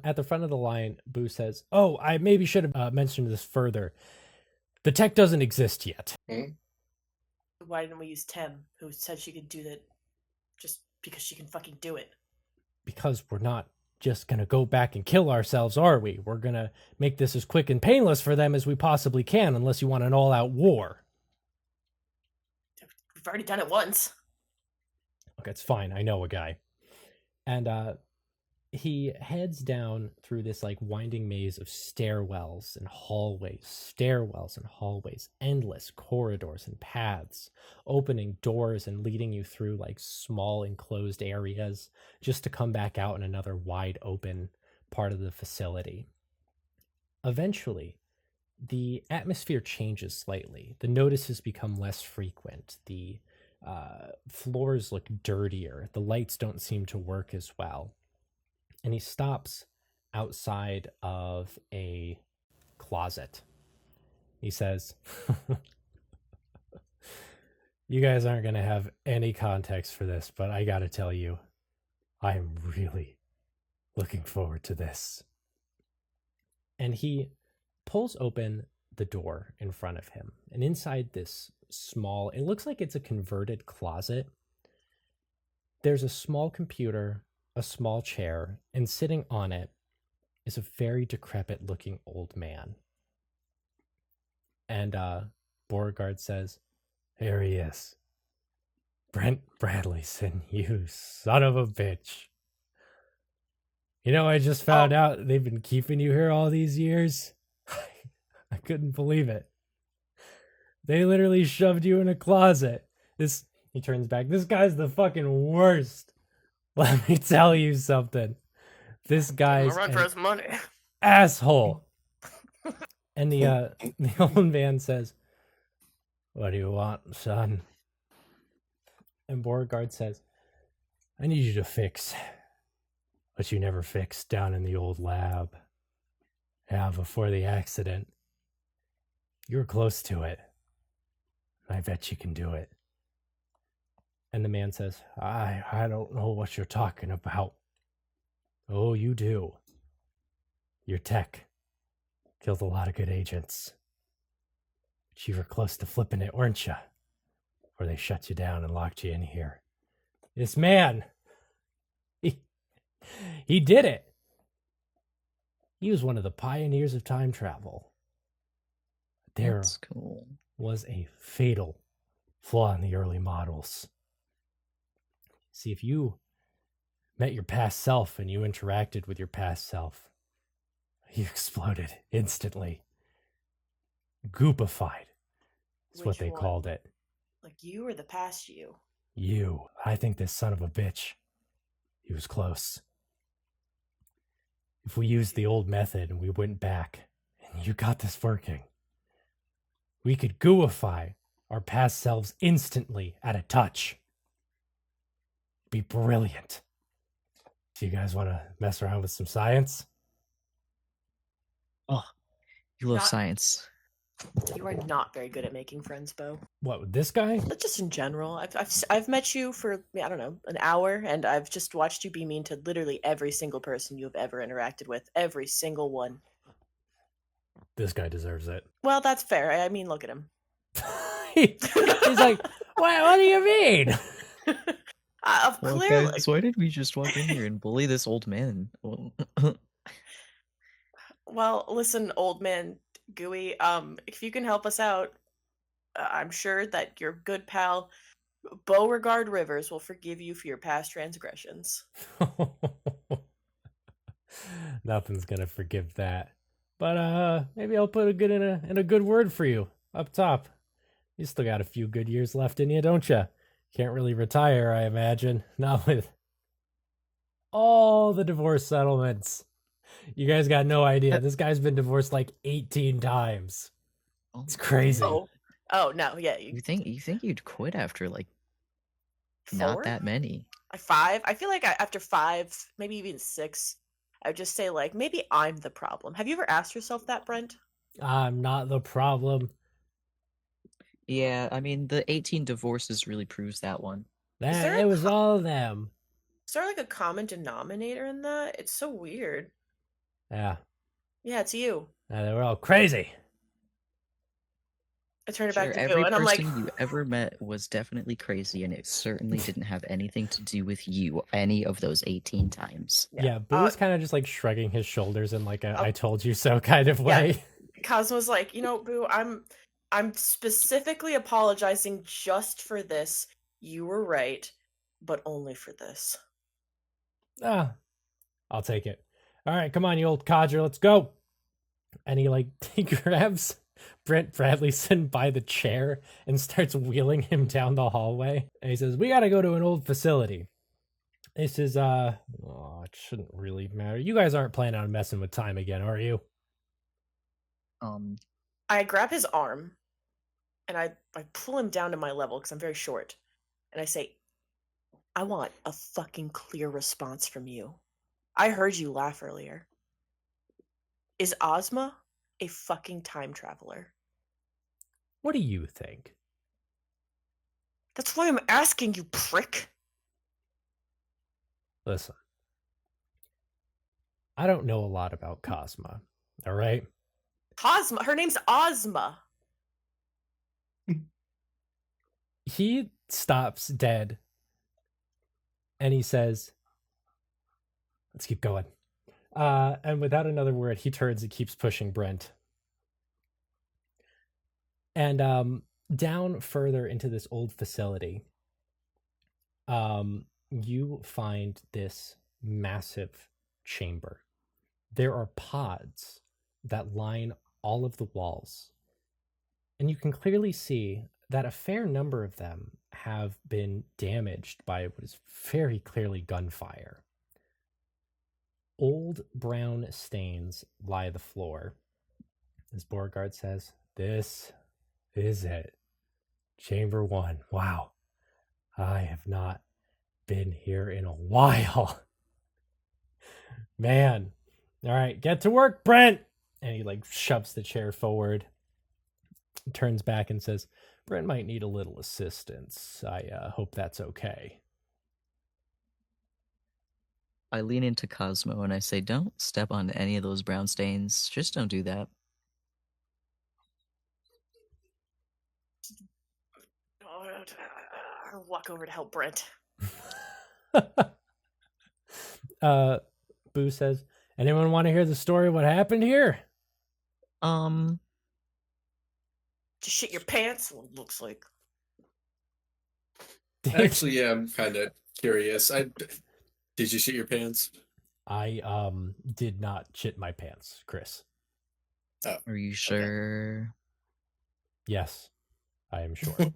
at the front of the line, Boo says, "Oh, I maybe should have mentioned this further. The tech doesn't exist yet." Why didn't we use Tem, who said she could do that just because she can fucking do it? Because we're not just going to go back and kill ourselves, are we? We're going to make this as quick and painless for them as we possibly can, unless you want an all-out war. We've already done it once. Okay, it's fine. I know a guy. And he heads down through this like winding maze of stairwells and hallways, endless corridors and paths, opening doors and leading you through like small enclosed areas just to come back out in another wide open part of the facility. Eventually, the atmosphere changes slightly. The notices become less frequent. The floors look dirtier. The lights don't seem to work as well. And he stops outside of a closet. He says, you guys aren't going to have any context for this, but I got to tell you, I am really looking forward to this. And he pulls open the door in front of him. And inside this small, it looks like it's a converted closet. There's a small computer, a small chair, and sitting on it is a very decrepit looking old man. And Beauregard says, here he is. Brent Bradleyson, you son of a bitch. You know, I just found out they've been keeping you here all these years. I couldn't believe it. They literally shoved you in a closet. He turns back. This guy's the fucking worst. Let me tell you something. This guy's run for his money. Asshole. And the old man says, what do you want, son? And Beauregard says, I need you to fix what you never fixed down in the old lab. Yeah, before the accident. You were close to it. I bet you can do it. And the man says, I don't know what you're talking about. Oh, you do. Your tech killed a lot of good agents. But you were close to flipping it, weren't you? Or they shut you down and locked you in here. This man, he did it. He was one of the pioneers of time travel. There That's cool. was a fatal flaw in the early models. See, if you met your past self and you interacted with your past self, you exploded instantly. Goopified is what Which they one? called it. Like you or the past you? You. I think this son of a bitch, he was close. If we used the old method and we went back and you got this working, we could gooify our past selves instantly at a touch. Be brilliant. Do you guys want to mess around with some science? Oh, you love Not- science. You are not very good at making friends, Bo. What, with this guy? But just in general, I've met you for I don't know an hour, and I've just watched you be mean to literally every single person you have ever interacted with, every single one. This guy deserves it. Well, that's fair. I mean, look at him. He's like, what do you mean? Well, Clearly, guys, why did we just walk in here and bully this old man? well, listen, old man Gooey. If you can help us out, I'm sure that your good pal Beauregard Rivers will forgive you for your past transgressions. Nothing's gonna forgive that. But maybe I'll put in a good word for you up top. You still got a few good years left in you, don't you? Can't really retire, I imagine. Not with all the divorce settlements. You guys got no idea. This guy's been divorced like 18 times. It's crazy. Oh no, yeah. You think you'd quit after like Four? not that many? 5? I feel like after 5, maybe even 6, I would just say like maybe I'm the problem. Have you ever asked yourself that, Brent? I'm not the problem. Yeah, I mean the 18 divorces really proves that one. It was all of them. Is there like a common denominator in that? It's so weird. Yeah. Yeah, it's you. They were all crazy. I turn it Sure, back to every Goo, and I'm like, person you ever met was definitely crazy, and it certainly didn't have anything to do with you any of those 18 times. Yeah, Boo's kind of just like shrugging his shoulders in like a I told you so kind of way. Cosmo's like, Boo, I'm specifically apologizing just for this. You were right, but only for this. I'll take it. All right, come on, you old codger, let's go. And he grabs Brent Bradleyson by the chair and starts wheeling him down the hallway. And he says, we got to go to an old facility. He says, it shouldn't really matter. You guys aren't planning on messing with time again, are you? I grab his arm and I pull him down to my level because I'm very short. And I say, I want a fucking clear response from you. I heard you laugh earlier. Is Ozma a fucking time traveler. What do you think? That's why I'm asking you, prick. Listen, I don't know a lot about Cosma, all right? Cosma. Her name's Ozma. He stops dead and he says, let's keep going. And without another word, he turns and keeps pushing Brent. And down further into this old facility, you find this massive chamber. There are pods that line all of the walls. And you can clearly see that a fair number of them have been damaged by what is very clearly gunfire. Old brown stains lie the floor. As Beauregard says, "This is it. Chamber 1. Wow. I have not been here in a while." Man. All right, get to work, Brent. And he like shoves the chair forward, turns back and says, "Brent might need a little assistance. I hope that's okay." I lean into Cosmo and I say, don't step on any of those brown stains. Just don't do that. I'll walk over to help Brent. Boo says, "Anyone want to hear the story of what happened here?" Just shit your pants. Well, it looks like. Actually, yeah, I'm kind of curious. Did you shit your pants? I did not shit my pants, Chris. Oh, Are you sure? Yes, I am sure.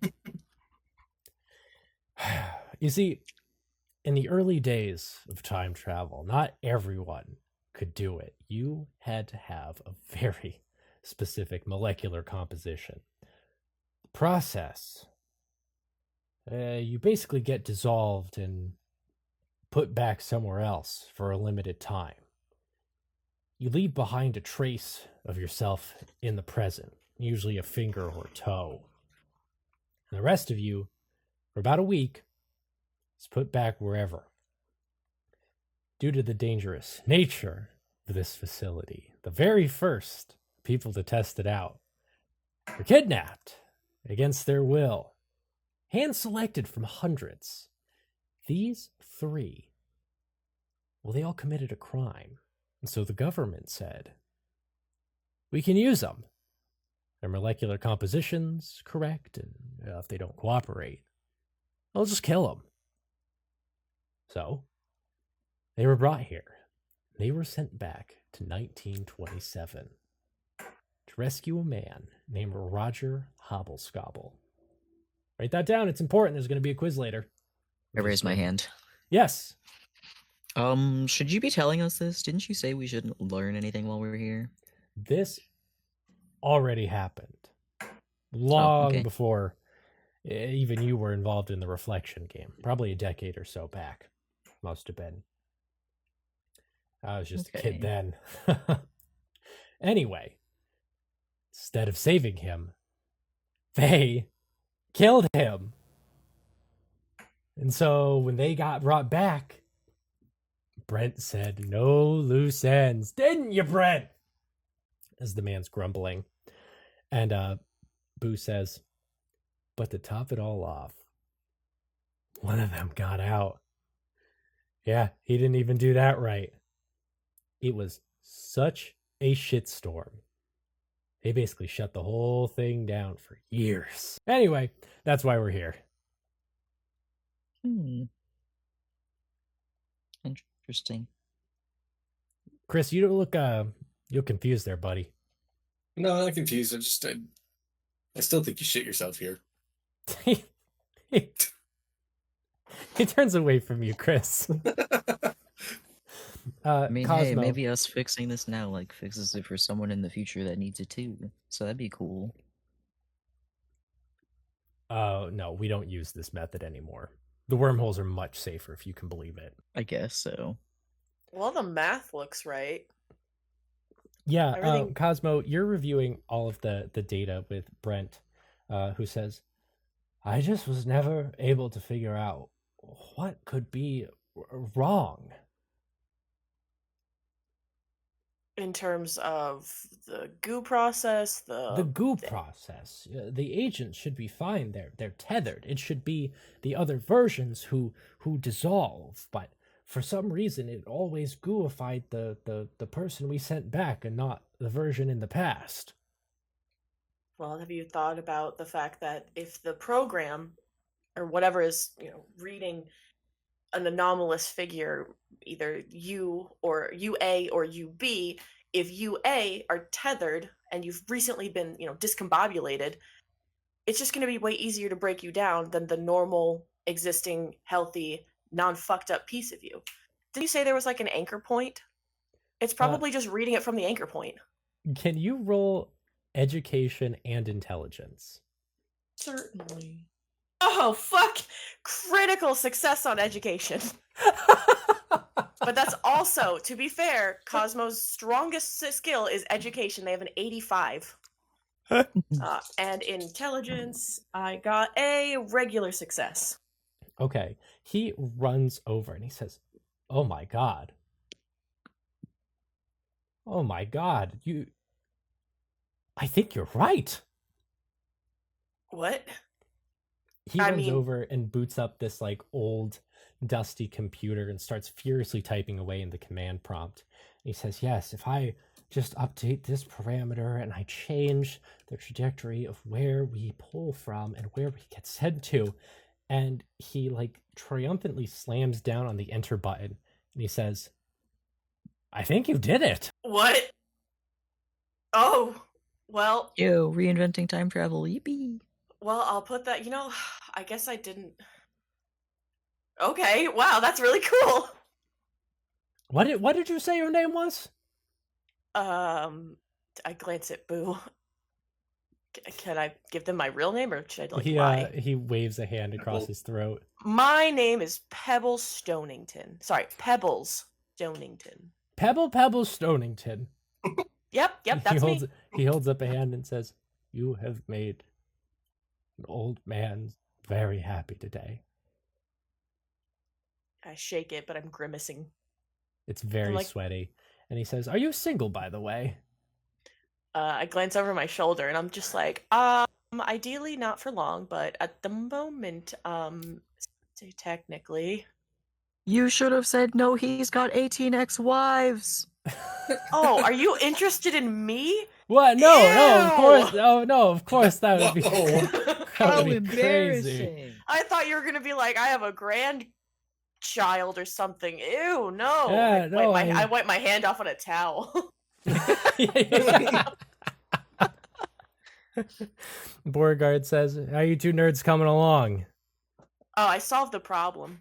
You see, in the early days of time travel, not everyone could do it. You had to have a very specific molecular composition. The process, you basically get dissolved and put back somewhere else for a limited time. You leave behind a trace of yourself in the present, usually a finger or toe. And the rest of you, for about a week, is put back wherever. Due to the dangerous nature of this facility, the very first people to test it out were kidnapped against their will, hand-selected from hundreds. These 3, well, they all committed a crime. And so the government said, we can use them. Their molecular composition's correct, and if they don't cooperate, I'll just kill them. So, they were brought here. They were sent back to 1927 to rescue a man named Roger Hobblescobble. Write that down. It's important. There's going to be a quiz later. I raised my hand. Yes. Should you be telling us this? Didn't you say we shouldn't learn anything while we were here? This already happened. Long okay. before even you were involved in the reflection game. Probably a decade or so back. Must have been. I was just a kid then. Anyway, instead of saving him, they killed him. And so when they got brought back, Brent said, no loose ends. Didn't you, Brent? As the man's grumbling. And Boo says, but to top it all off, one of them got out. Yeah, he didn't even do that right. It was such a shitstorm. They basically shut the whole thing down for years. Anyway, that's why we're here. Interesting. Chris, you don't look confused there, buddy. No, I'm not confused. I still think you shit yourself here. He turns away from you, Chris. I mean, Cosmo. hey, maybe us fixing this now, like, fixes it for someone in the future that needs it too. So that'd be cool. No, we don't use this method anymore. The wormholes are much safer, if you can believe it. I guess so. Well, the math looks right. Yeah, Everything. Cosmo, you're reviewing all of the data with Brent, who says, I just was never able to figure out what could be wrong. In terms of the goo process, The goo process. The agents should be fine. They're tethered. It should be the other versions who dissolve. But for some reason, it always gooified the person we sent back, and not the version in the past. well, have you thought about the fact that if the program or whatever is, reading an anomalous figure, either UA or UB, if UA are tethered and you've recently been, discombobulated, it's just going to be way easier to break you down than the normal, existing, healthy, non fucked up piece of you. Did you say there was like an anchor point? It's probably just reading it from the anchor point. Can you roll education and intelligence? Certainly. Oh, fuck! Critical success on education. But that's also, to be fair, Cosmo's strongest skill is education. They have an 85. And intelligence, I got a regular success. Okay. He runs over and he says, "Oh my god. Oh my god. I think you're right." What? He runs over and boots up this like old dusty computer and starts furiously typing away in the command prompt. And he says, "Yes, if I just update this parameter and I change the trajectory of where we pull from and where we get sent to." And he like triumphantly slams down on the enter button and he says, "I think you did it." What? Oh, well. Yo, reinventing time travel. Yippee. Well, I'll put that, I guess I didn't. Okay, wow, that's really cool. What did you say your name was? I glance at Boo. Can I give them my real name, or should I lie? He waves a hand across his throat. My name is Pebble Stonington. Sorry, Pebbles Stonington. Pebble Stonington. Yep, that's me. He holds up a hand and says, "You have made an old man very happy today." I shake it, but I'm grimacing. It's very sweaty. And he says, "Are you single, by the way?" I glance over my shoulder and I'm just like, ideally not for long, but at the moment, technically. You should have said no, he's got 18 ex-wives. Oh, are you interested in me? What? No, Ew! no, of course. Oh, no, of course that would be, How be embarrassing. crazy. I thought you were going to be like, I have a grandchild or something. Ew, no. Yeah, I wipe my hand off on a towel. Beauregard says, "How you two nerds coming along?" Oh, I solved the problem.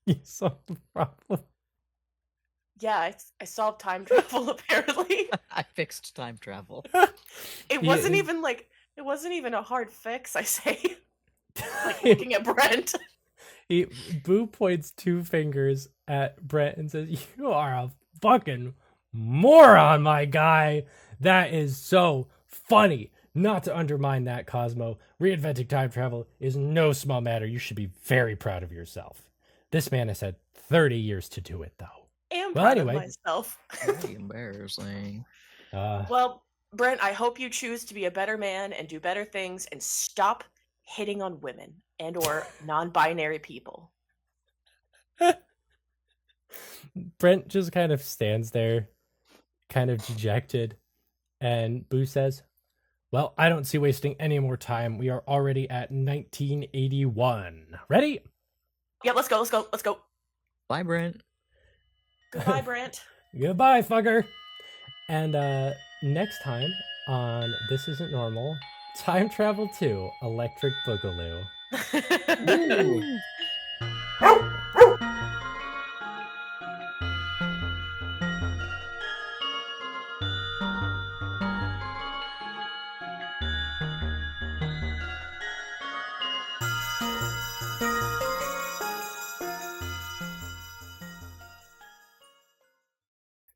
You solved the problem? Yeah, I solved time travel, apparently. I fixed time travel. It wasn't even a hard fix, I say. Like looking at Brent. Boo points two fingers at Brent and says, "You are a fucking moron, my guy. That is so funny." Not to undermine that, Cosmo. Reinventing time travel is no small matter. You should be very proud of yourself. This man has had 30 years to do it, though. I'm proud of myself. Very embarrassing. Well, Brent, I hope you choose to be a better man and do better things and stop hitting on women and or non-binary people. Brent just kind of stands there, kind of dejected, and Boo says, "Well, I don't see wasting any more time. We are already at 1981. Ready?" Yeah, let's go. Bye, Brent. Goodbye, Brent. Goodbye, fucker. And next time on This Isn't Normal, time travel to Electric Boogaloo.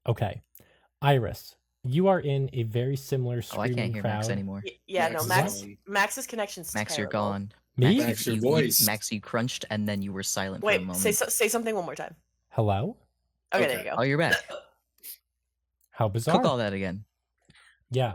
Okay. Iris, you are in a very similar Oh, I screaming can't hear crowd. Max anymore. Yeah, Max no, is gone. Max's connection's Max, you're terrible. gone. Me? Max, your voice. Max, you crunched and then you were silent for a Wait, moment. say something one more time. Hello? Okay, Okay. there you go. Oh, you're back. How bizarre. Cook all that again. Yeah.